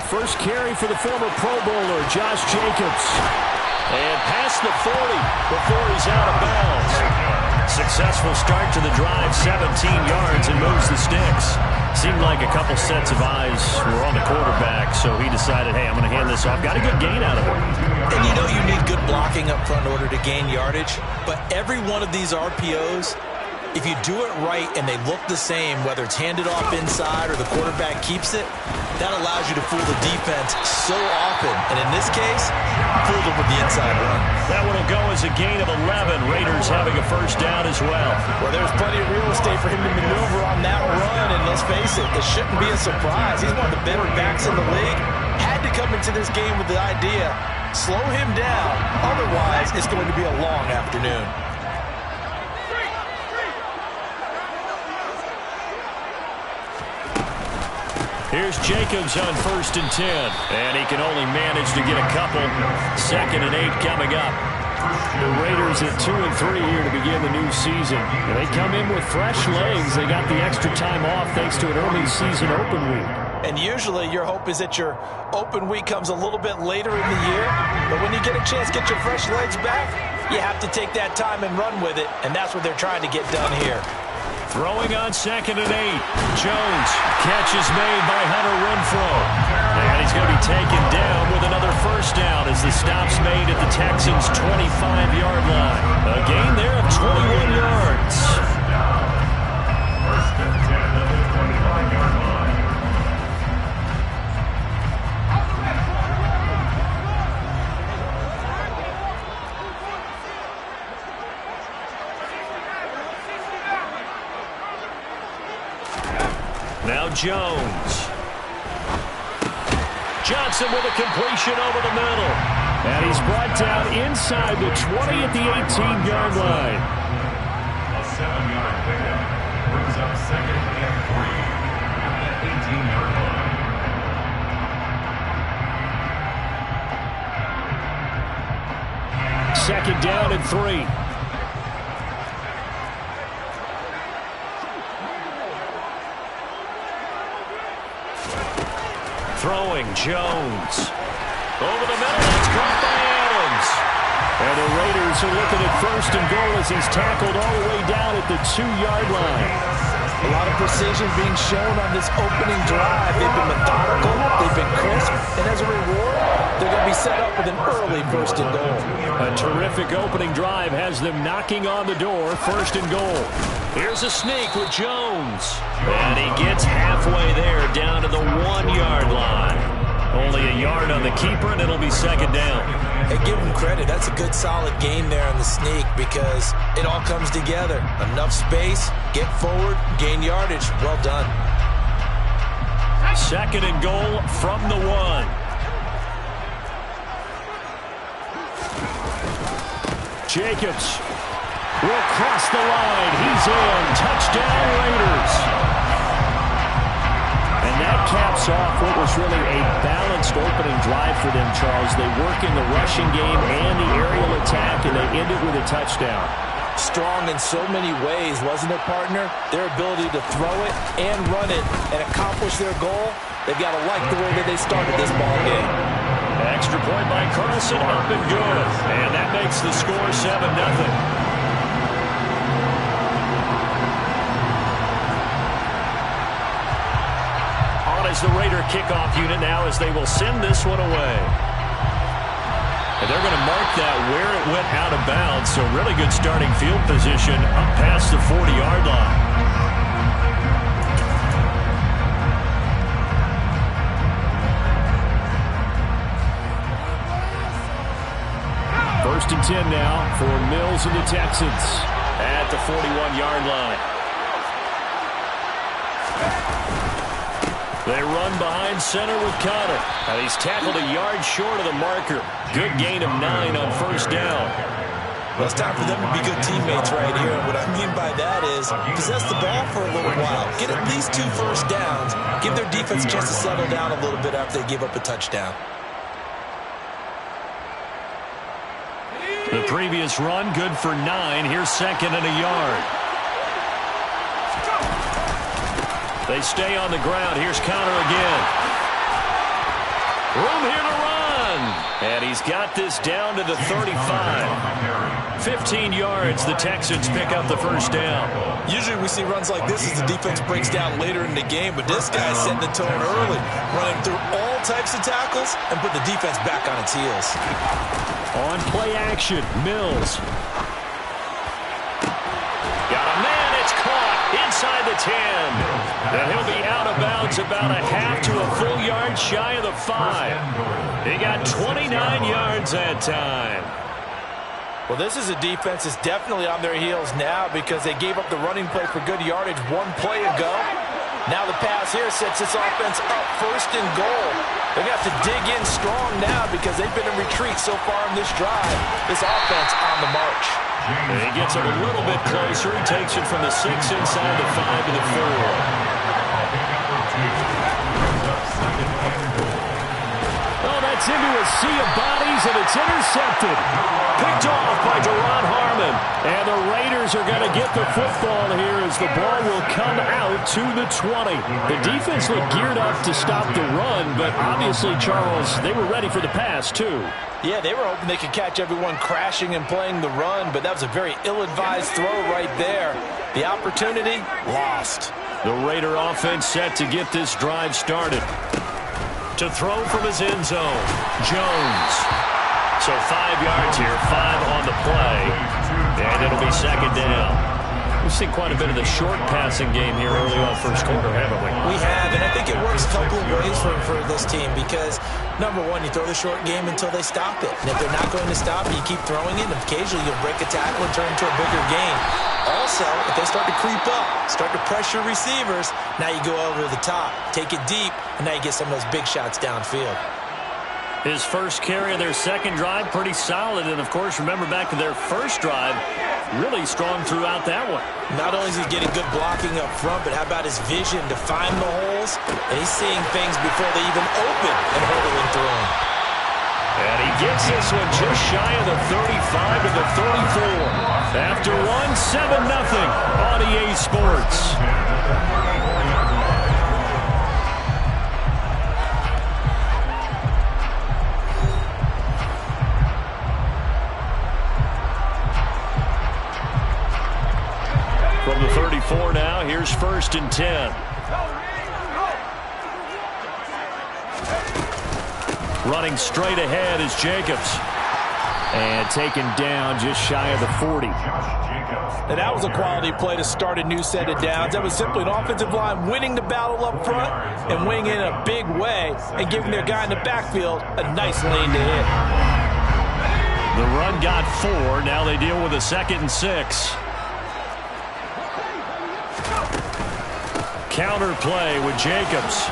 First carry for the former Pro Bowler, Josh Jacobs. And past the 40 before he's out of bounds. Successful start to the drive, 17 yards, and moves the sticks. Seemed like a couple sets of eyes were on the quarterback, so he decided, hey, I'm going to hand this off. Got a good gain out of it. And you know you need good blocking up front in order to gain yardage, but every one of these RPOs, if you do it right and they look the same, whether it's handed off inside or the quarterback keeps it, that allows you to fool the defense so often. And in this case, fooled them with the inside run. That one will go as a gain of 11. Raiders having a first down as well. Well, there's plenty of real estate for him to maneuver on that run. And let's face it, it shouldn't be a surprise. He's one of the better backs in the league. Had to come into this game with the idea, slow him down. Otherwise, it's going to be a long afternoon. Here's Jacobs on 1st and 10. And he can only manage to get a couple. 2nd and 8 coming up. The Raiders at 2 and 3 here to begin the new season. They come in with fresh legs. They got the extra time off thanks to an early season open week. And usually your hope is that your open week comes a little bit later in the year. But when you get a chance to get your fresh legs back, you have to take that time and run with it. And that's what they're trying to get done here. Throwing on 2nd and 8. Jones. Catch is made by Hunter Renfrow. And he's going to be taken down with another first down as the stop's made at the Texans' 25-yard line. A gain there of 21 yards. Now Jones. Johnson with a completion over the middle. And he's brought down inside the 20 at the 18-yard line. A 7-yard pickup brings up 2nd and 3 at the 18-yard line. 2nd down and 3. Throwing, Jones. Over the middle, it's caught by Adams. And the Raiders are looking at 1st and goal as he's tackled all the way down at the 2-yard line. A lot of precision being shown on this opening drive. They've been methodical, they've been crisp, and as a reward, they're going to be set up with an early 1st and goal. A terrific opening drive has them knocking on the door, 1st and goal. Here's a sneak with Jones. And he gets halfway there down to the 1-yard line. Only a yard on the keeper, and it'll be 2nd down. Hey, give him credit. That's a good, solid gain there on the sneak because it all comes together. Enough space, get forward, gain yardage. Well done. 2nd and goal from the 1. Jacobs will cross the line. He's in. Touchdown, Raiders. And that caps off what was really a balanced opening drive for them, Charles. They work in the rushing game and the aerial attack, and they end it with a touchdown. Strong in so many ways, wasn't it, partner? Their ability to throw it and run it and accomplish their goal, they've got to like the way that they started this ball game. Extra point by Carson, up and good. And that makes the score 7-0. As the Raider kickoff unit now as they will send this one away. And they're going to mark that where it went out of bounds, so really good starting field position up past the 40-yard line. 1st and 10 now for Mills and the Texans at the 41-yard line. They run behind center with Connor. And he's tackled a yard short of the marker. Good gain of 9 on 1st down. Well, it's time for them to be good teammates right here. What I mean by that is possess the ball for a little while. Get at least 2 first downs. Give their defense a chance to settle down a little bit after they give up a touchdown. The previous run, good for 9. Here's 2nd and a yard. They stay on the ground. Here's Connor again. Room here to run. And he's got this down to the 35. 15 yards, the Texans pick up the first down. Usually we see runs like this as the defense breaks down later in the game, but this guy's setting the tone early, running through all types of tackles and put the defense back on its heels. On play action, Mills. Got a man, it's caught inside the 10. And he'll be out of bounds about a half to a full yard shy of the 5. He got 29 yards that time. Well, this is a defense that's definitely on their heels now because they gave up the running play for good yardage one play ago. Now the pass here sets this offense up first and goal. They're going to have to dig in strong now because they've been in retreat so far in this drive. This offense on the march. And he gets it a little bit closer. He takes it from the 6 inside the 5 to the 4. Oh, that's into a sea of bodies, and it's intercepted. Picked off by Duron Harmon. And the Raiders are going to get the football here as the ball will come out to the 20. The defense looked geared up to stop the run, but obviously, Charles, they were ready for the pass, too. Yeah, they were hoping they could catch everyone crashing and playing the run, but that was a very ill-advised throw right there. The opportunity, lost. The Raider offense set to get this drive started. To throw from his end zone, Jones. So 5 yards here, 5 on the play, and it'll be second down. We've seen quite a bit of the short passing game here early on first quarter, haven't we? We have, and I think it works a couple of ways for this team because, number one, you throw the short game until they stop it. And if they're not going to stop it, you keep throwing it, and occasionally you'll break a tackle and turn into a bigger gain. Also, if they start to creep up, start to pressure receivers, now you go over the top, take it deep, and now you get some of those big shots downfield. His first carry of their second drive, pretty solid. And, of course, remember back to their first drive, really strong throughout that one. Not only is he getting good blocking up front, but how about his vision to find the holes? And he's seeing things before they even open and hurdling through them. And he gets this one just shy of the 35 to the 34. After one, 7-0 on EA Sports. From the 34 now, here's 1st and 10. Running straight ahead is Jacobs. And taken down just shy of the 40. And that was a quality play to start a new set of downs. That was simply an offensive line winning the battle up front and winning in a big way and giving their guy in the backfield a nice lane to hit. The run got 4. Now they deal with a 2nd and 6. Counter play with Jacobs.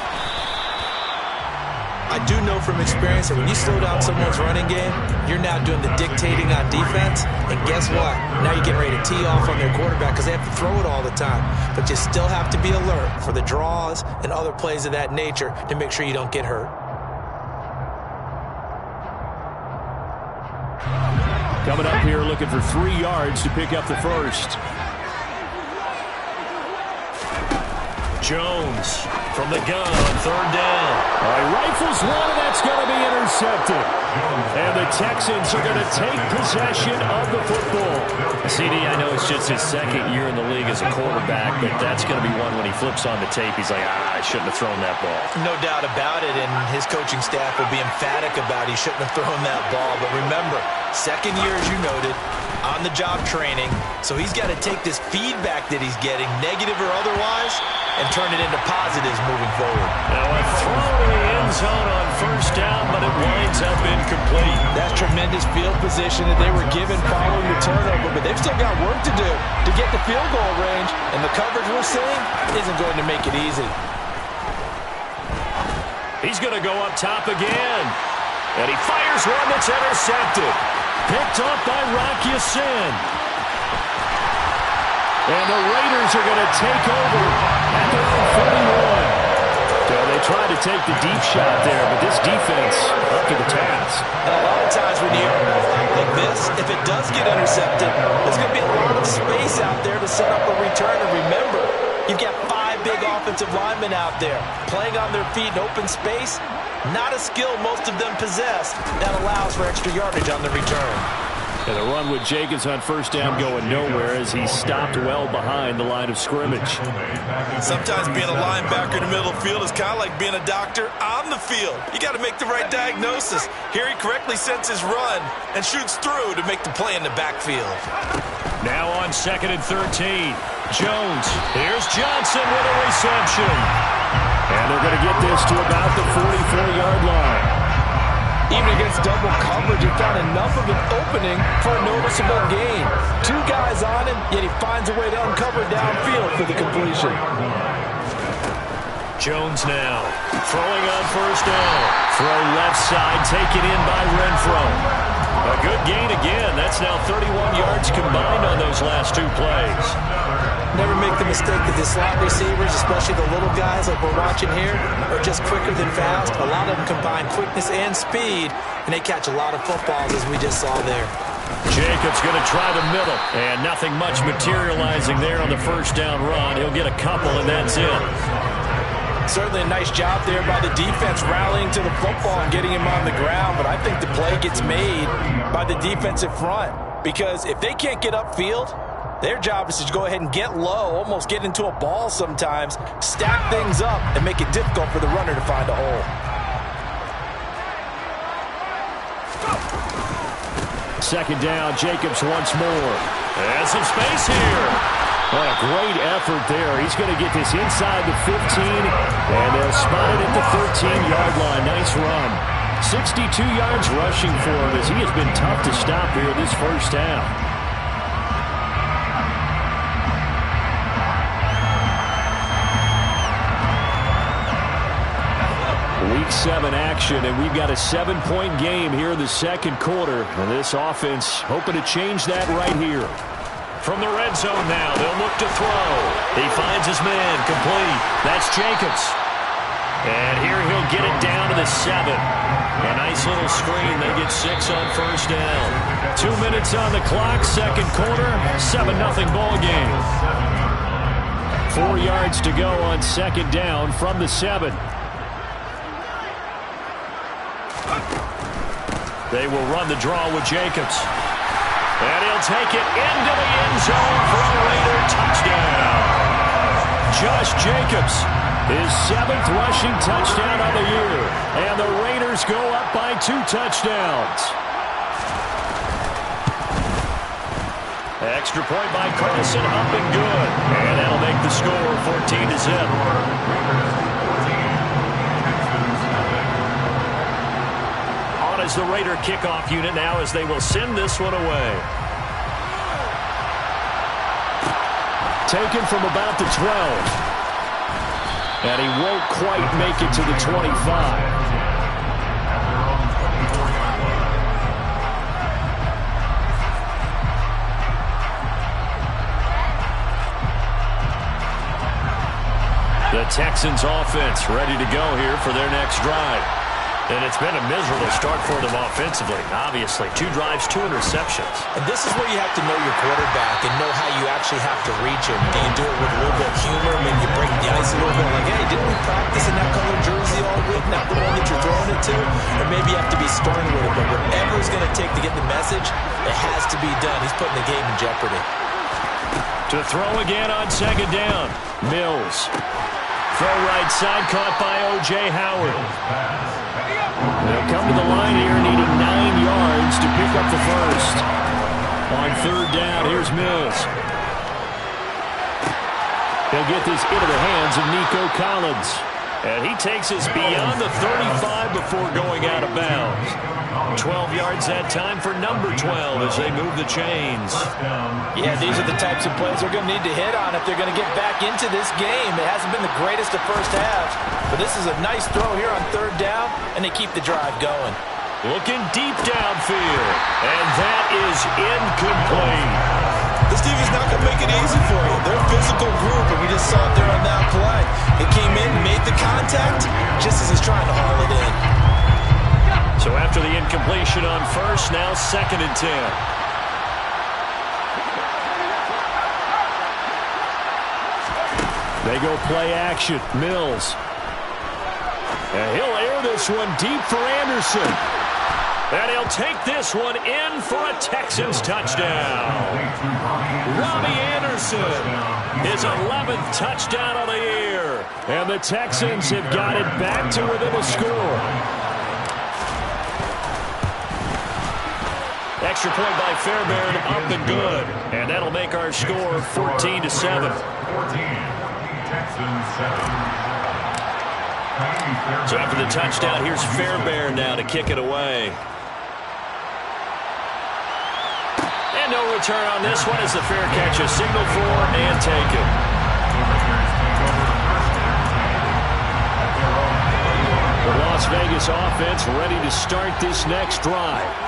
I do know from experience that when you slow down someone's running game, you're now doing the dictating on defense. And guess what? Now you're getting ready to tee off on their quarterback because they have to throw it all the time. But you still have to be alert for the draws and other plays of that nature to make sure you don't get hurt. Coming up here looking for 3 yards to pick up the first. Jones from the gun on 3rd down. Rifles one, and that's going to be intercepted. And the Texans are going to take possession of the football. CD, I know it's just his 2nd year in the league as a quarterback, but that's going to be one when he flips on the tape. He's like, I shouldn't have thrown that ball. No doubt about it, and his coaching staff will be emphatic about he shouldn't have thrown that ball. But remember, 2nd year, as you noted, on-the-job training. So he's got to take this feedback that he's getting, negative or otherwise, and turn it into positives moving forward. Now a throw to the end zone on 1st down, but it winds up incomplete. That's tremendous field position that they were given following the turnover, but they've still got work to do to get the field goal range, and the coverage we're seeing isn't going to make it easy. He's going to go up top again, and he fires one that's intercepted. Picked up by Rock Ya-Sin. And the Raiders are going to take over at their own 41. So they tried to take the deep shot there, but this defense up to the task. And a lot of times when you like this, if it does get intercepted, there's going to be a lot of space out there to set up a return. And remember, you've got 5 big offensive linemen out there playing on their feet in open space. Not a skill most of them possess that allows for extra yardage on the return. And the run with Jacobs on first down going nowhere as he stopped well behind the line of scrimmage. Sometimes being a linebacker in the middle of the field is kind of like being a doctor on the field. You got to make the right diagnosis. Here he correctly sets his run and shoots through to make the play in the backfield. Now on 2nd and 13. Jones. Here's Johnson with a reception. And they're going to get this to about the 44-yard line. Even against double coverage, he found enough of an opening for a noticeable gain. 2 guys on him, yet he finds a way to uncover downfield for the completion. Jones now throwing on first down. Throw left side, taken in by Renfro. A good gain again. That's now 31 yards combined on those last 2 plays. Never make the mistake that the slot receivers, especially the little guys like we're watching here, are just quicker than fast. A lot of them combine quickness and speed, and they catch a lot of footballs, as we just saw there. Jacobs going to try the middle, and nothing much materializing there on the first down run. He'll get a couple, and that's it. Certainly a nice job there by the defense rallying to the football and getting him on the ground, but I think the play gets made by the defensive front, because if they can't get upfield, their job is to go ahead and get low, almost get into a ball sometimes, stack things up, and make it difficult for the runner to find a hole. Second down, Jacobs once more. Has some space here. What a great effort there. He's going to get this inside the 15, and they'll spot it at the 13-yard line. Nice run. 62 yards rushing for him as he has been tough to stop here this first down. Week 7 action, and we've got a 7-point game here in the second quarter. And this offense hoping to change that right here. From the red zone now, they'll look to throw. He finds his man, complete. That's Jacobs. And here he'll get it down to the 7. A nice little screen. They get 6 on first down. 2 minutes on the clock, second quarter, 7-0 ball game. 4 yards to go on second down from the 7. They will run the draw with Jacobs. And he'll take it into the end zone for a Raider touchdown. Josh Jacobs, his 7th rushing touchdown of the year. And the Raiders go up by 2 touchdowns. Extra point by Carlson, up and good. And that'll make the score 14-0. Is the Raider kickoff unit now as they will send this one away. Taken from about the 12. And he won't quite make it to the 25. The Texans offense ready to go here for their next drive. And it's been a miserable start for them offensively, obviously. 2 drives, 2 interceptions. And this is where you have to know your quarterback and know how you actually have to reach him. Do you do it with a little bit of humor? Maybe you break the ice a little bit like, hey, didn't we practice in that colored jersey all week? Not the one that you're throwing it to? Or maybe you have to be stern with it. But whatever it's going to take to get the message, it has to be done. He's putting the game in jeopardy. To throw again on second down. Mills. Throw right side, caught by O.J. Howard. They'll come to the line here, needing 9 yards to pick up the first. On third down, here's Mills. He'll get this into the hands of Nico Collins. And he takes us beyond the 35 before going out of bounds. 12 yards that time for number 12 as they move the chains. Yeah, these are the types of plays they're going to need to hit on if they're going to get back into this game. It hasn't been the greatest of first halves, but this is a nice throw here on third down, and they keep the drive going. Looking deep downfield, and that is incomplete. This defense is not going to make it easy for you. They're a physical group, and we just saw it there on that play. It came in, made the contact, just as he's trying to haul it in. So after the incompletion on first, now 2nd and 10. They go play action. Mills. And he'll air throw this one deep for Anderson. And he'll take this one in for a Texans touchdown. Robbie Anderson, his 11th touchdown of the year. And the Texans have got it back to within a score. Extra point by Fairbairn, up and good. And that'll make our score 14-7. 14, Texans 7. So after the touchdown, here's Fairbairn now to kick it away. And no return on this one as the fair catch is signaled for and taken. The Las Vegas offense ready to start this next drive.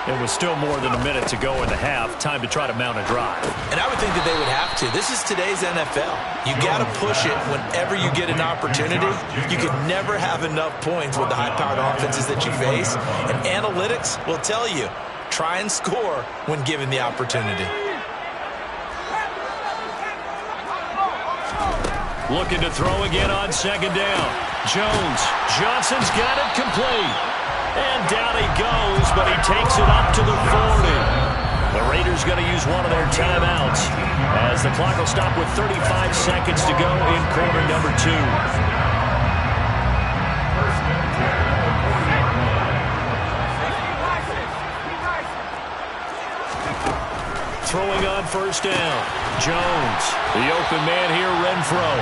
It was still more than a minute to go in the half. Time to try to mount a drive. And I would think that they would have to. This is today's NFL. You got to push it whenever you get an opportunity. You can never have enough points with the high-powered offenses that you face. And analytics will tell you, try and score when given the opportunity. Looking to throw again on second down. Jones. Johnson's got it complete. And down he goes, but he takes it up to the 40. The Raiders going to use one of their timeouts as the clock will stop with 35 seconds to go in quarter number 2. Throwing on first down. Jones, the open man here, Renfro.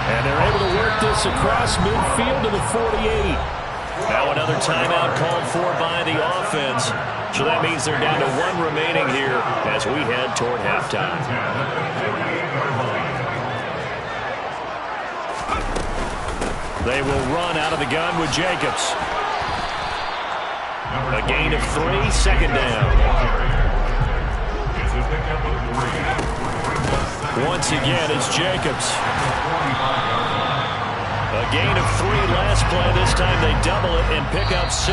And they're able to work this across midfield to the 48. Now another timeout called for by the offense. So that means they're down to 1 remaining here as we head toward halftime. They will run out of the gun with Jacobs. A gain of 3, second down. Once again, it's Jacobs. A gain of 3 last play. This time they double it and pick up 6.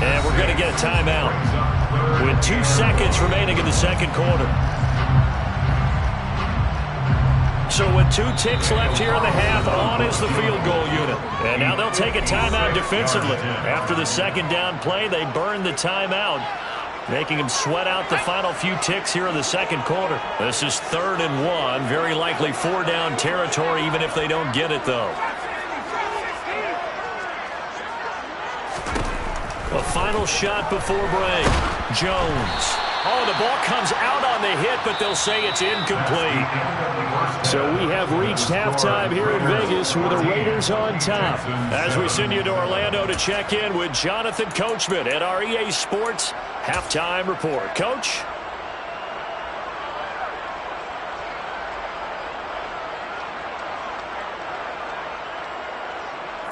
And we're going to get a timeout with 2 seconds remaining in the second quarter. So with 2 ticks left here in the half, on is the field goal unit. And now they'll take a timeout defensively. After the second down play, they burn the timeout, making them sweat out the final few ticks here in the second quarter. This is 3rd and 1. Very likely 4 down territory, even if they don't get it, though. A final shot before break. Jones. Oh, the ball comes out on the hit, but they'll say it's incomplete. So we have reached halftime here in Vegas with the Raiders on top. As we send you to Orlando to check in with Jonathan Coachman at our EA Sports Halftime Report. Coach?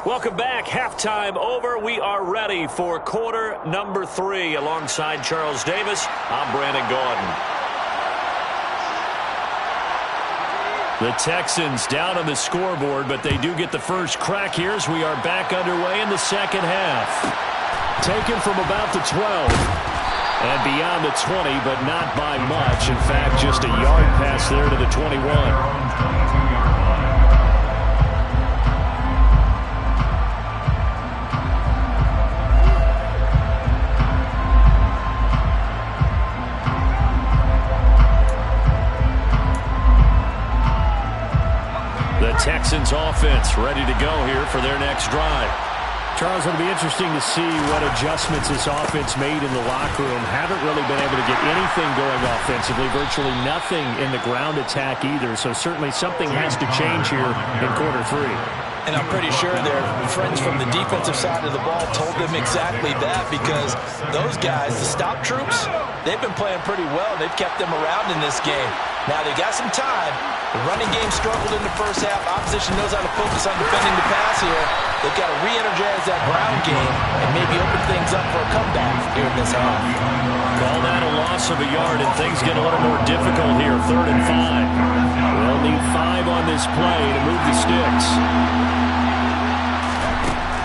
Welcome back. Halftime over. We are ready for quarter number 3. Alongside Charles Davis, I'm Brandon Gaudin. The Texans down on the scoreboard, but they do get the first crack here as we are back underway in the second half. Taken from about the 12 and beyond the 20, but not by much. In fact, just a yard pass there to the 21. Texans offense ready to go here for their next drive. Charles, it'll be interesting to see what adjustments this offense made in the locker room. Haven't really been able to get anything going offensively, virtually nothing in the ground attack either. So certainly something has to change here in quarter 3. And I'm pretty sure their friends from the defensive side of the ball told them exactly that, because those guys, the stop troops, they've been playing pretty well. They've kept them around in this game. Now they got some time. The running game struggled in the first half. Opposition knows how to focus on defending the pass here. They've got to re-energize that ground game and maybe open things up for a comeback here in this half. Call that a loss of a yard, and things get a little more difficult here. 3rd and 5. They'll need 5 on this play to move the sticks.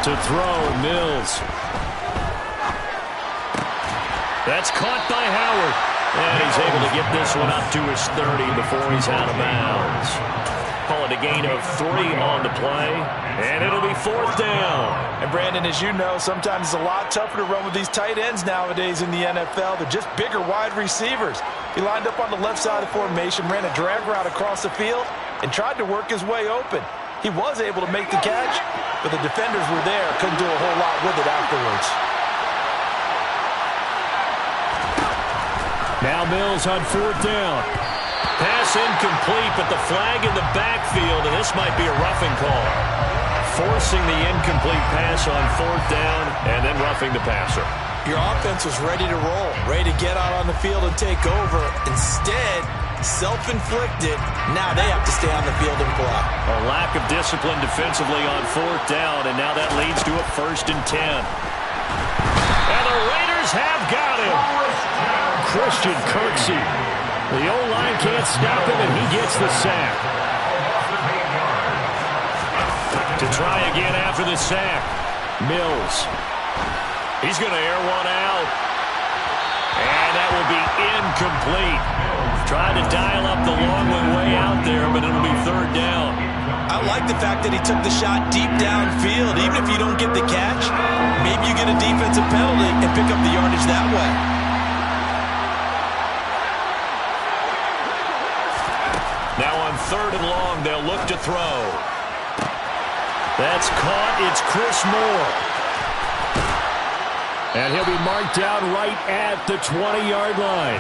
To throw, Mills. That's caught by Howard. And he's able to get this one up to his 30 before he's out of bounds. call it a gain of 3 on the play. And it'll be 4th down. And Brandon, as you know, sometimes it's a lot tougher to run with these tight ends nowadays in the NFL. They're just bigger wide receivers. He lined up on the left side of the formation, ran a drag route across the field, and tried to work his way open. He was able to make the catch, but the defenders were there. Couldn't do a whole lot with it afterwards. Now Mills on 4th down. Pass incomplete, but the flag in the backfield, and this might be a roughing call. Forcing the incomplete pass on 4th down, and then roughing the passer. Your offense was ready to roll, ready to get out on the field and take over. Instead, self-inflicted, now they have to stay on the field and play. A lack of discipline defensively on 4th down, and now that leads to a 1st and 10. And the Raiders have got him. Christian Kirksey. The O-line can't stop him, and he gets the sack. To try again after the sack, Mills. He's going to air one out. And that will be incomplete. Tried to dial up the long one way out there, but it'll be 3rd down. I like the fact that he took the shot deep downfield. Even if you don't get the catch, maybe you get a defensive penalty and pick up the yardage that way. Now on 3rd and long, they'll look to throw. That's caught. It's Chris Moore. And he'll be marked down right at the 20-yard line.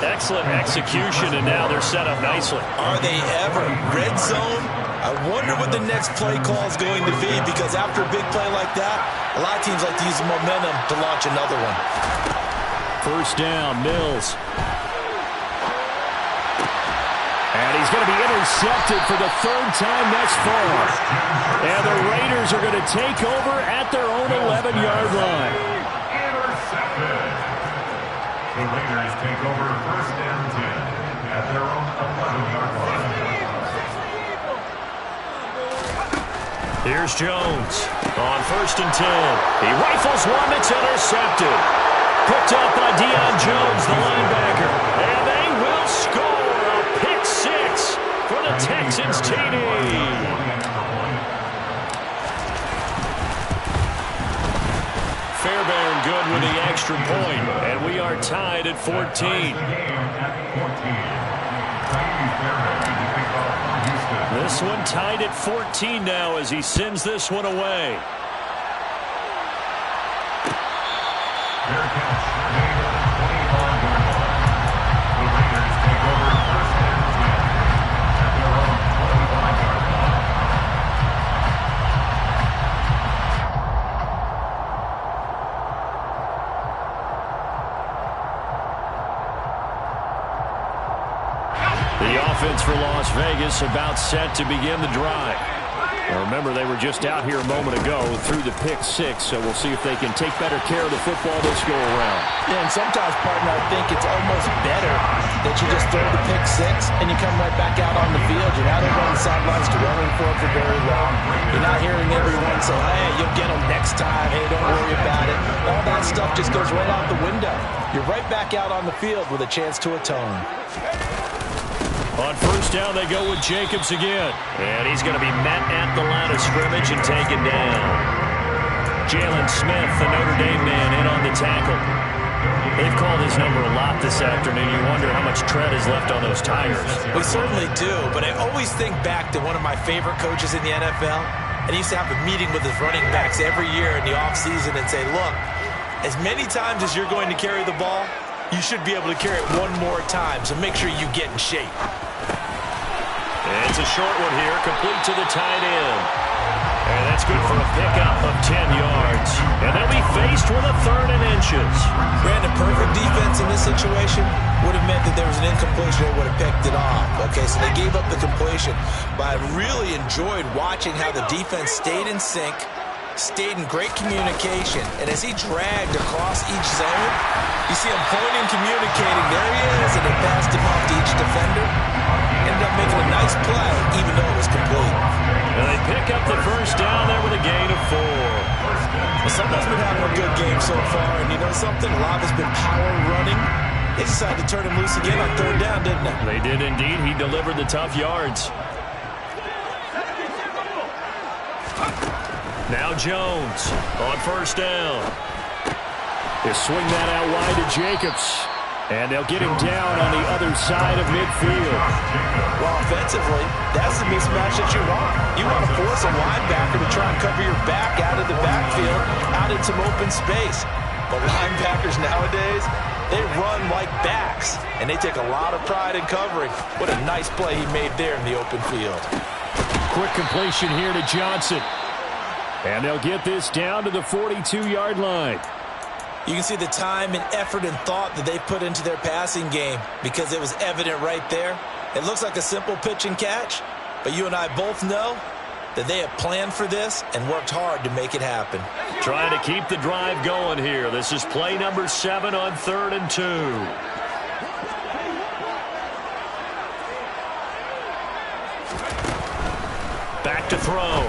Excellent execution, and now they're set up nicely. Are they ever? Red zone? I wonder what the next play call is going to be, because after a big play like that, a lot of teams like to use the momentum to launch another one. 1st down, Mills. And he's going to be intercepted for the 3rd time thus far. And the Raiders are going to take over at their own 11-yard line. Intercepted. The Raiders take over 1st and 10 at their own 11-yard line. Here's Jones on 1st and 10. He rifles one that's intercepted. Picked up by Deion Jones, the linebacker. And they will score. Pick 6 for the Texans TD. Fairbairn good with the extra point, and we are tied at 14. This one tied at 14 now as he sends this one away. Their catch made at the 25-yard line. The Raiders take over 1st and 10 at their own 25-yard line. The offense for Las Vegas about set to begin the drive. Now remember, they were just out here a moment ago through the pick 6, so we'll see if they can take better care of the football this go around. Yeah, and sometimes, partner, I think it's almost better that you just throw the pick 6 and you come right back out on the field. You're not over on the sidelines dwelling for it for very long. You're not hearing everyone say, hey, you'll get them next time. Hey, don't worry about it. All that stuff just goes right out the window. You're right back out on the field with a chance to atone. On 1st down, they go with Jacobs again. And he's going to be met at the line of scrimmage and taken down. Jalen Smith, the Notre Dame man, in on the tackle. They've called his number a lot this afternoon. You wonder how much tread is left on those tires. We certainly do, but I always think back to one of my favorite coaches in the NFL. And he used to have a meeting with his running backs every year in the offseason and say, look, as many times as you're going to carry the ball, you should be able to carry it one more time, so make sure you get in shape. And it's a short one here, complete to the tight end. And that's good for a pickup of 10 yards. And they'll be faced with a 3rd and inches. Brandon, perfect defense in this situation would have meant that there was an incompletion. They would have picked it off. Okay, so they gave up the completion. But I really enjoyed watching how the defense stayed in sync, stayed in great communication, and as he dragged across each zone, you see him pointing, communicating. There he is, and they passed him off to each defender. Ended up making a nice play, even though it was complete. And they pick up the 1st down there with a gain of 4. Well, someone's been having a good game so far, and you know something? A lot of it's been power running. They decided to turn him loose again on 3rd down, didn't they? They did indeed. He delivered the tough yards. Now Jones on first down. They swing that out wide to Jacobs. And they'll get him down on the other side of midfield. Well, offensively, that's the mismatch that you want. You want to force a linebacker to try and cover your back out of the backfield, out in some open space. But linebackers nowadays, they run like backs, and they take a lot of pride in covering. What a nice play he made there in the open field. Quick completion here to Johnson. And they'll get this down to the 42-yard line. You can see the time and effort and thought that they put into their passing game because it was evident right there. It looks like a simple pitch and catch, but you and I both know that they have planned for this and worked hard to make it happen. Trying to keep the drive going here. This is play number 7 on 3rd and 2. Back to throw.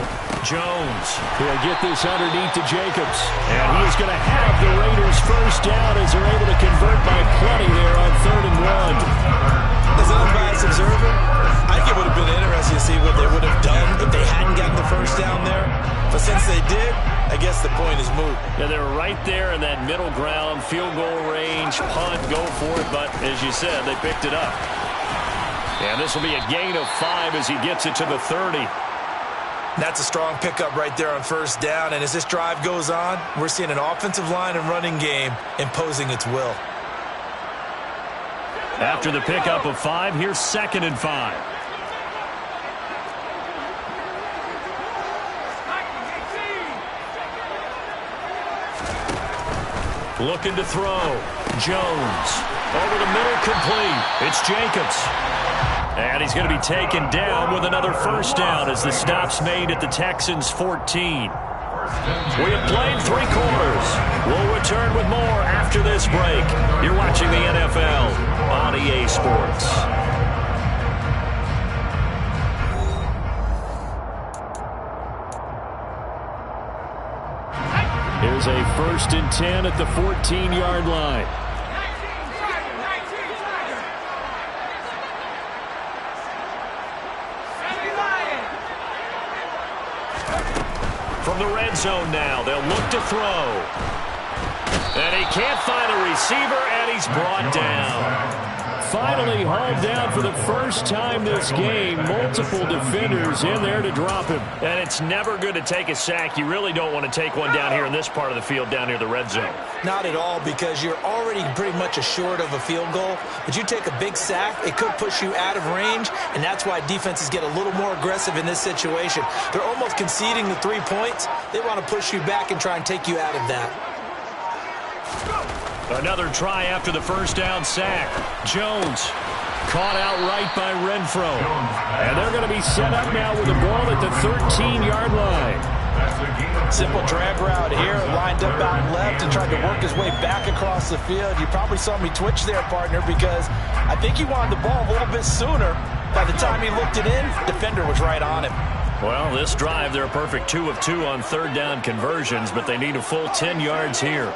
Jones. He'll get this underneath to Jacobs. And he is going to have the Raiders first down as they're able to convert by plenty there on 3rd and 1. As an unbiased observer, I think it would have been interesting to see what they would have done if they hadn't gotten the first down there. But since they did, I guess the point is moot. Yeah, they're right there in that middle ground, field goal range, punt, go for it. But as you said, they picked it up. And this will be a gain of 5 as he gets it to the 30. That's a strong pickup right there on first down. And as this drive goes on, we're seeing an offensive line and running game imposing its will. After the pickup of 5, here's 2nd and 5. Looking to throw. Jones. Over the middle, complete. It's Jacobs. And he's going to be taken down with another first down as the stop's made at the Texans' 14. We have played 3 quarters. We'll return with more after this break. You're watching the NFL on EA Sports. Here's a 1st and 10 at the 14-yard line. From the red zone now, they'll look to throw. And he can't find a receiver, and he's brought down. Finally hauled down for the first time this game. Multiple defenders in there to drop him. And it's never good to take a sack. You really don't want to take one down here in this part of the field, down near the red zone. Not at all, because you're already pretty much assured of a field goal. But you take a big sack, it could push you out of range, and that's why defenses get a little more aggressive in this situation. They're almost conceding the 3 points. They want to push you back and try and take you out of that. Another try after the first down sack. Jones caught out right by Renfro. And they're going to be set up now with the ball at the 13-yard line. Simple drag route here, lined up out left and tried to work his way back across the field. You probably saw me twitch there, partner, because I think he wanted the ball a little bit sooner. By the time he looked it in, defender was right on him. Well, this drive, they're a perfect 2 of 2 on 3rd down conversions, but they need a full 10 yards here.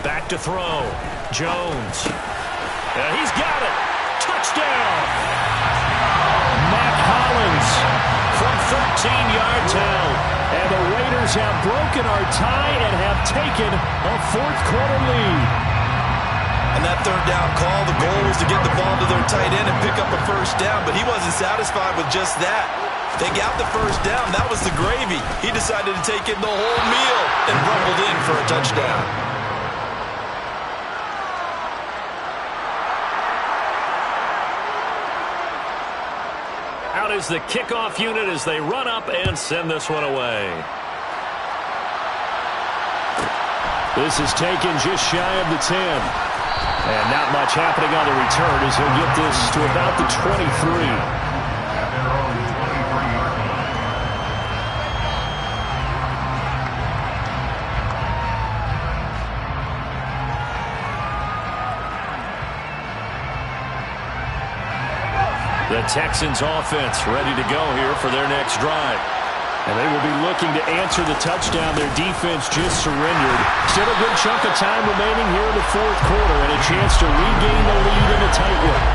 Back to throw. Jones. And he's got it. Touchdown. Matt Collins from 13 yards out. And the Raiders have broken our tie and have taken a 4th quarter lead. And that 3rd down call, the goal was to get the ball to their tight end and pick up a first down, but he wasn't satisfied with just that. They got the first down. That was the gravy. He decided to take in the whole meal and rumbled in for a touchdown. Out is the kickoff unit as they run up and send this one away. This is taken just shy of the 10. And not much happening on the return as he'll get this to about the 23. The Texans offense ready to go here for their next drive. And they will be looking to answer the touchdown their defense just surrendered. Still a good chunk of time remaining here in the 4th quarter and a chance to regain the lead in a tight one.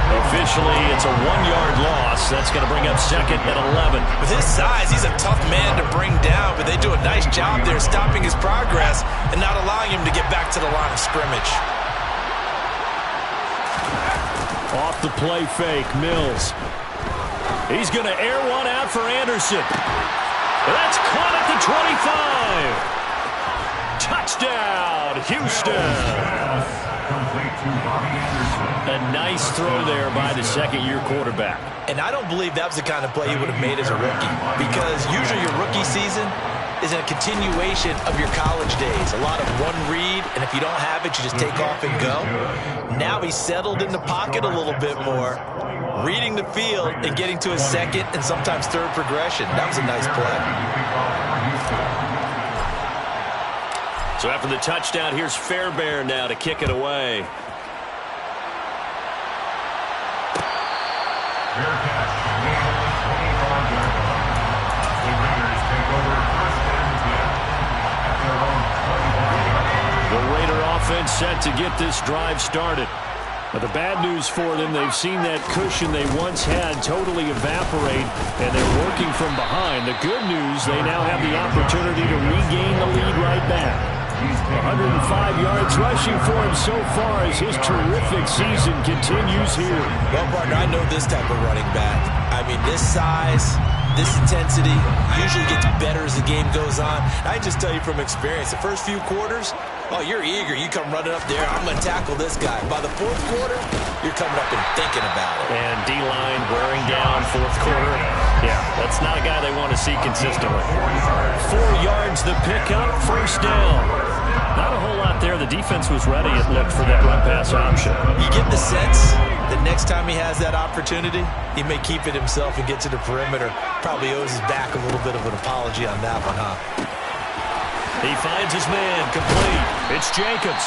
Officially, it's a 1-yard loss. That's going to bring up second and 11. With his size, he's a tough man to bring down, but they do a nice job there stopping his progress and not allowing him to get back to the line of scrimmage. Off the play fake, Mills. He's going to air one out for Anderson. That's caught at the 25. Touchdown, Houston. A nice throw there by the second-year quarterback. And I don't believe that was the kind of play he would have made as a rookie, because usually your rookie season is a continuation of your college days. A lot of one read, and if you don't have it, you just take off and go. Now he's settled in the pocket a little bit more, reading the field and getting to his second and sometimes third progression. That was a nice play. So after the touchdown, here's Fairbairn now to kick it away. Fair catch. Made on the 25-yard line. The Raiders take over first and 10 at their own 25-yard line. The Raider offense set to get this drive started. But the bad news for them, they've seen that cushion they once had totally evaporate, and they're working from behind. The good news, they now have the opportunity to regain the lead right back. 105 yards rushing for him so far as his terrific season continues here. Well, partner, I know this type of running back. I mean, this size, this intensity usually gets better as the game goes on. I just tell you from experience, the first few quarters, oh, you're eager. You come running up there, I'm going to tackle this guy. By the fourth quarter, you're coming up and thinking about it. And D-line wearing down fourth quarter. Yeah, that's not a guy they want to see consistently. 4 yards the pickup, first down. Not a whole lot there. The defense was ready, it looked, for that run-pass option. You get the sense that next time he has that opportunity, he may keep it himself and get to the perimeter. Probably owes his back a little bit of an apology on that one, huh? He finds his man, complete. It's Jacobs.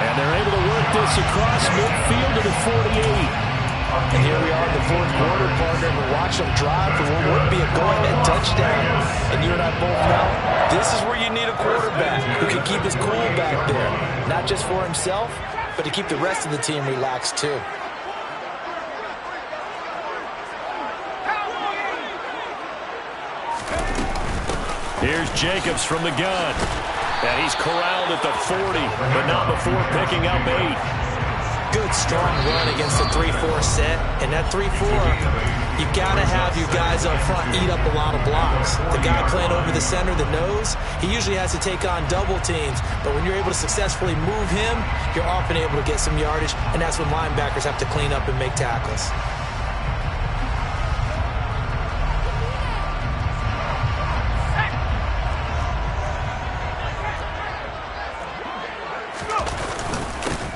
And they're able to work this across midfield to the 48. And here we are in the fourth quarter, partner, and we're watching them drive for what would be a go-ahead touchdown. And you and I both know this is where you need a quarterback who can keep his cool back there. Not just for himself, but to keep the rest of the team relaxed too. Here's Jacobs from the gun. And he's corralled at the 40, but not before picking up 8. Good, strong run against the 3-4 set. And that 3-4, you've got to have your guys up front eat up a lot of blocks. The guy playing over the center, the nose, he usually has to take on double teams. But when you're able to successfully move him, you're often able to get some yardage. And that's when linebackers have to clean up and make tackles.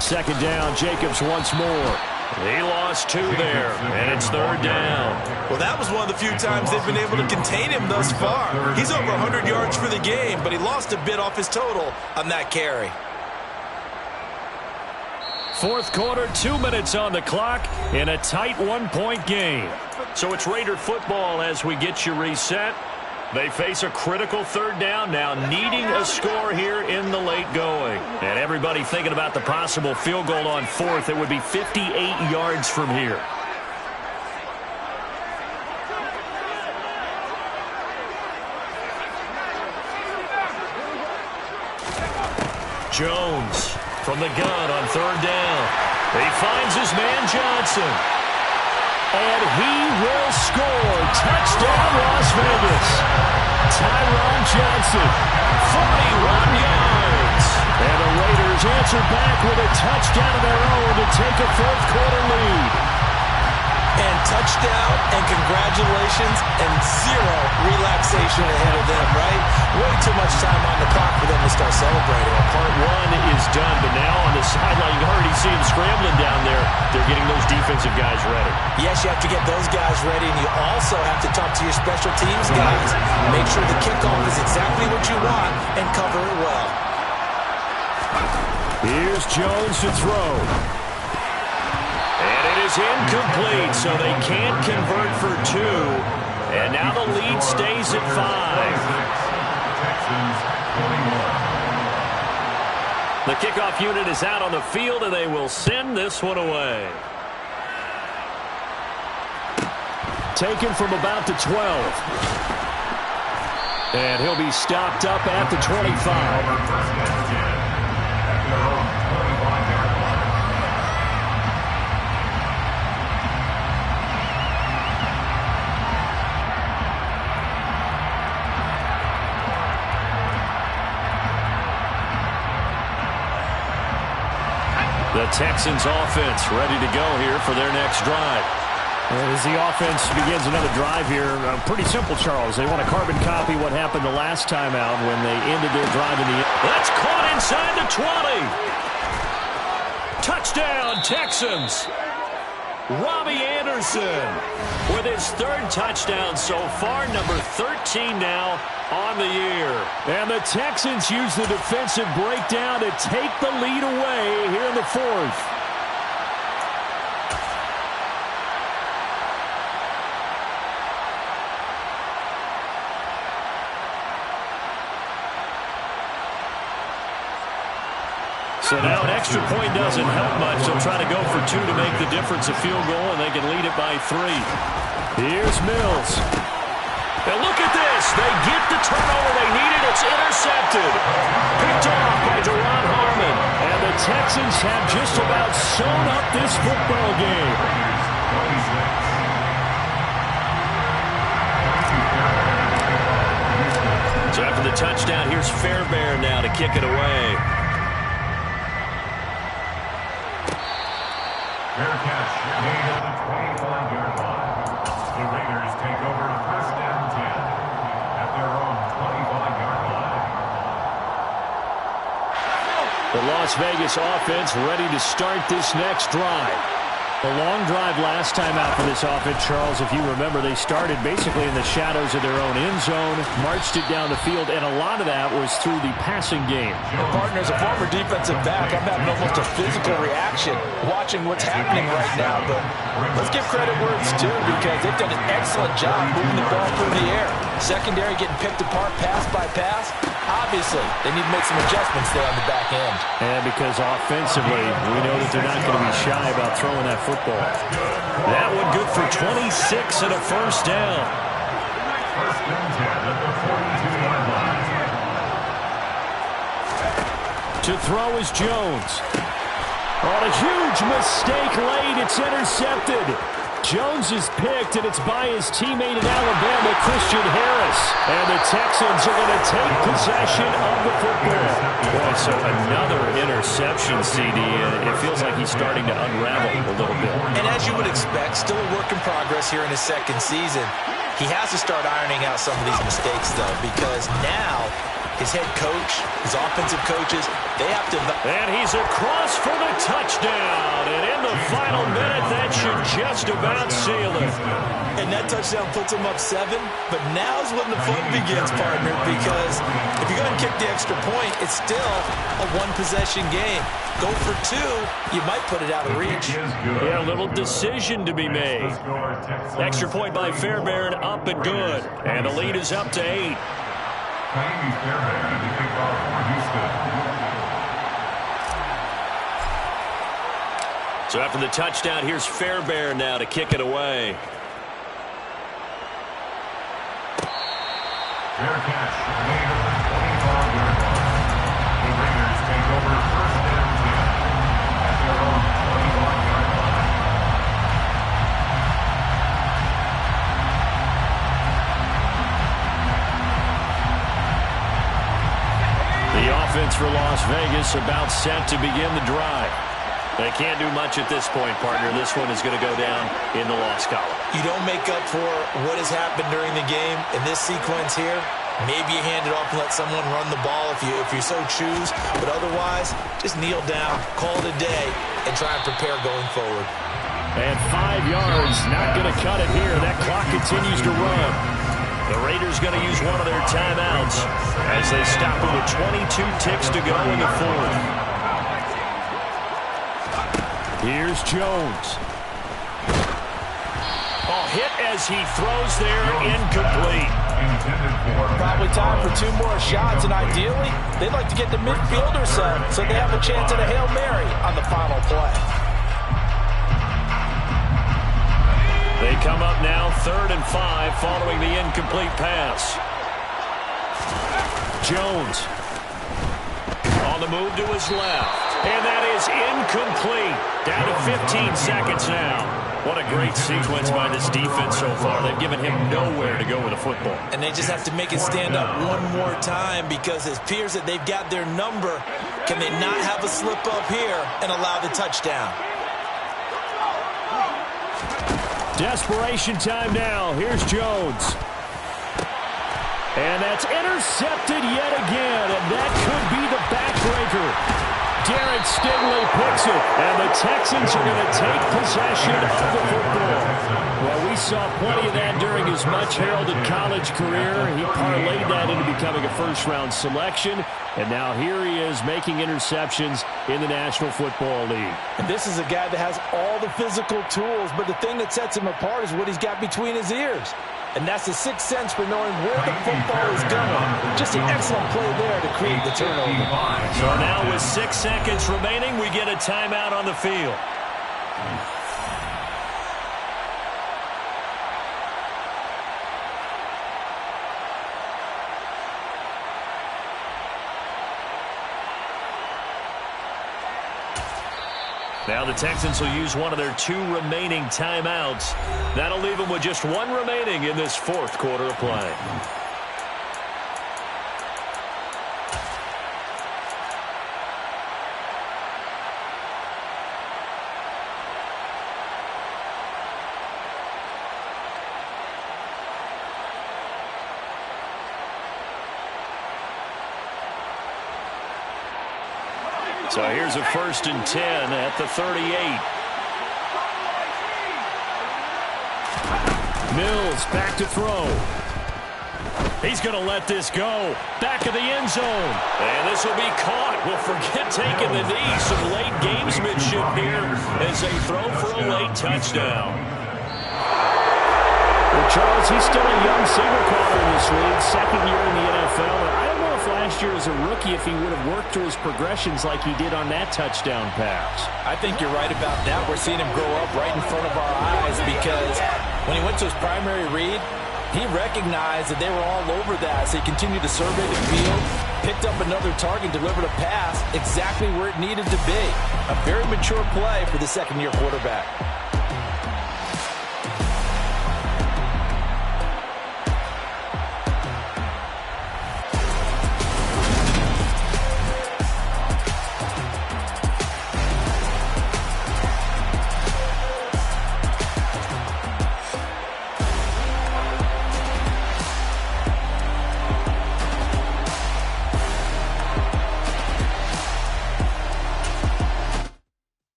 Second down, Jacobs once more. He lost 2 there, and it's third down. Well, that was one of the few times they've been able to contain him thus far. He's over 100 yards for the game, but he lost a bit off his total on that carry. Fourth quarter, 2 minutes on the clock in a tight 1-point game. So it's Raider football as we get you reset. They face a critical third down now, needing a score here in the late going. And everybody thinking about the possible field goal on fourth. It would be 58 yards from here. Jones from the gun on third down. He finds his man Johnson. And he will score. Touchdown, Las Vegas. Tyron Johnson, 41 yards. And the Raiders answer back with a touchdown of their own to take a fourth quarter lead. And touchdown and congratulations and zero relaxation ahead of them, right? Way too much time on the clock for them to start celebrating. Part 1 is done, but now on the sideline, you already see them scrambling down there. They're getting those defensive guys ready. Yes, you have to get those guys ready, and you also have to talk to your special teams guys. Make sure the kickoff is exactly what you want and cover it well. Here's Jones to throw. And it is incomplete, so they can't convert for 2. And now the lead stays at 5. The kickoff unit is out on the field, and they will send this one away. taken from about the 12. And he'll be stopped up at the 25. First and 10 at their own 25-yard line. The Texans offense ready to go here for their next drive. As the offense begins another drive here, pretty simple, Charles. They want to carbon copy what happened the last time out when they ended their drive in the end. That's caught inside the 20. Touchdown, Texans. Robbie Anderson with his third touchdown so far, number 13 now on the year. And the Texans use the defensive breakdown to take the lead away here in the fourth. So now an extra point doesn't help much. They'll try to go for 2 to make the difference a field goal, and they can lead it by 3. Here's Mills. And look at this. They get the turnover they needed. It's intercepted. Picked off by Duron Harmon. And the Texans have just about sewn up this football game. So after the touchdown, here's Fairbairn now to kick it away. Fair catch made at the 25-yard line. The Raiders take over first and 10 at their own 25-yard line. The Las Vegas offense ready to start this next drive. A long drive last time out for this offense, Charles. If you remember, they started basically in the shadows of their own end zone, marched it down the field, and a lot of that was through the passing game. And partner, as a former defensive back, I'm having almost a physical reaction watching what's happening right now. But let's give credit where it's due, because they've done an excellent job moving the ball through the air. Secondary getting picked apart pass by pass. Obviously, they need to make some adjustments there on the back end. And because offensively, we know that they're not going to be shy about throwing that football. That one good for 26 and a first down. First and 10 at the 42-yard line. To throw is Jones. On a huge mistake late, it's intercepted. Jones is picked, and it's by his teammate in Alabama, Christian Harris. And the Texans are going to take possession of the football. Boy, so another interception, CD. It feels like he's starting to unravel a little bit. And as you would expect, still a work in progress here in his second season. He has to start ironing out some of these mistakes, though, because now his head coach, his offensive coaches, they have to... And he's across for the touchdown. And in the final minute, that should just about seal it. And that touchdown puts him up 7. But now's when the fun begins, partner, because if you're going to kick the extra point, it's still a one-possession game. Go for 2, you might put it out of reach. Yeah, a little decision to be made. Extra point by Fairbairn, up and good. And the lead is up to 8. Claiming Fairbairn to kick off for Houston. So after the touchdown, here's Fairbairn now to kick it away. Fair catch made at the 25-yard line. The Raiders take over first and 10 at their own 25-yard line. The offense for Las Vegas about set to begin the drive. They can't do much at this point, partner. This one is going to go down in the loss column. You don't make up for what has happened during the game. In this sequence here, maybe you hand it off and let someone run the ball if you so choose. But otherwise, just kneel down, call it a day, and try and prepare going forward. And 5 yards, not going to cut it here. That clock continues to run. The Raiders going to use one of their timeouts as they stop with 22 ticks to go in the fourth. Here's Jones. Oh, hit as he throws there, incomplete. Probably time for 2 more shots, and ideally, they'd like to get the midfielder set so they have a chance at a Hail Mary on the final play. They come up now 3rd and 5 following the incomplete pass. Jones on the move to his left. And that is incomplete. Down to 15 seconds now. What a great sequence by this defense so far. They've given him nowhere to go with the football. And they just have to make it stand up one more time because it appears that they've got their number. Can they not have a slip up here and allow the touchdown? Desperation time now. Here's Jones. And that's intercepted yet again. And that could be the backbreaker. Derek Stingley picks it, and the Texans are going to take possession of the football. Well, we saw plenty of that during his much-heralded college career. He parlayed that into becoming a first-round selection, and now here he is making interceptions in the National Football League. And this is a guy that has all the physical tools, but the thing that sets him apart is what he's got between his ears. And that's the sixth sense for knowing where the football is going. Just an excellent play there to create the turnover. So now with 6 seconds remaining, we get a timeout on the field. Now the Texans will use one of their 2 remaining timeouts. That'll leave them with just 1 remaining in this 4th quarter of play. So here's a 1st and 10 at the 38. Mills back to throw. He's going to let this go. Back of the end zone. And this will be caught. We'll forget taking the knee. Some late gamesmanship here as they throw for a late touchdown. Well, Charles, he's still a young signal caller in this league, 2nd year in the NFL. I don't know if last year as a rookie if he would have worked through his progressions like he did on that touchdown pass. I think you're right about that. We're seeing him grow up right in front of our eyes because when he went to his primary read, he recognized that they were all over that. So he continued to survey the field, picked up another target, delivered a pass exactly where it needed to be. A very mature play for the 2nd-year quarterback.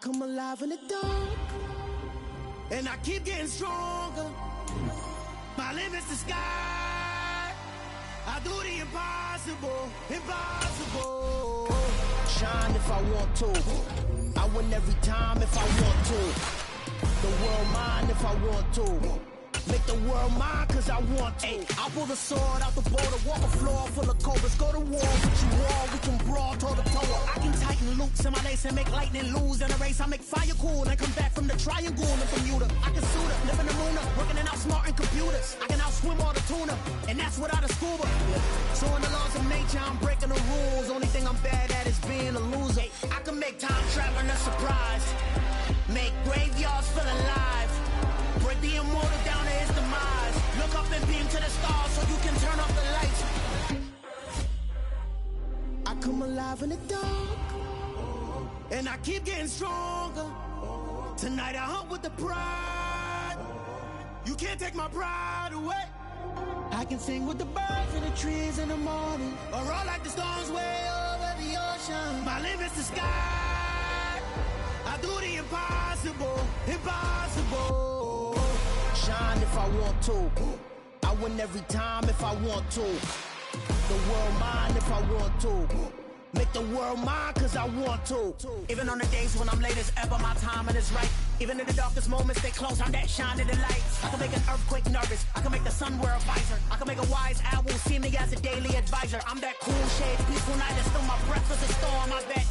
Come alive in the dark, and I keep getting stronger. My limit's the sky. I do the impossible, impossible. Shine if I want to. I win every time if I want to. The world mine if I want to. Make the world mine cause I want to. I'll pull the sword out the border, walk a floor full of cobras. Go to war with you all, we can brawl toe to toe. I can tighten loops in my lace and make lightning lose in a race. I make fire cool and come back from the triangle in Bermuda. I can suit up, live in the moon up, working and outsmarting computers. I can outswim all the tuna, and that's without a scuba. So in the laws of nature, I'm breaking the rules. Only thing I'm bad at is being a loser. I can make time traveling a surprise, make graveyards feel alive. Break the immortal down to his demise. Look up and beam to the stars so you can turn off the lights. I come alive in the dark, and I keep getting stronger. Tonight I hunt with the pride. You can't take my pride away. I can sing with the birds and the trees in the morning, or roll like the storms way over the ocean. My limit's the sky. I do the impossible, impossible. Shine if I want to. I win every time if I want to. The world mine if I want to. Make the world mine cause I want to. Even on the days when I'm late as ever, my timing is right. Even in the darkest moments, they close, I'm that shining the light. I can make an earthquake nervous. I can make the sun wear a visor. I can make a wise owl see me as a daily advisor. I'm that cool shade, peaceful night, and still my breath is a storm. I bet